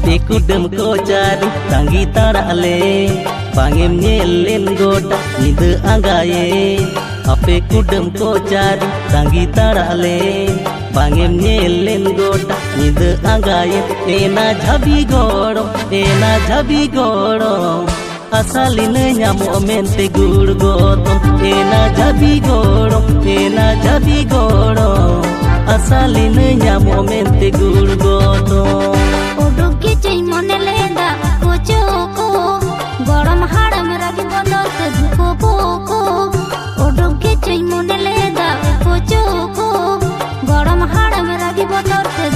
ape kudem kocar tangi tarale bangem nyelen goda nide angaye ape kudem kocar tangi tarale bangem nyelen goda nide angaye ena jhabi gorom asalin nyamo mente gur gotom ena jhabi gorom asalin nyamo mente gur gotom उडुकी चई मने लेदा कोचो को गरम हाड़म रागी बंदर के धुको को उडुकी चई मने लेदा कोचो को गरम हाड़म रागी बंदर के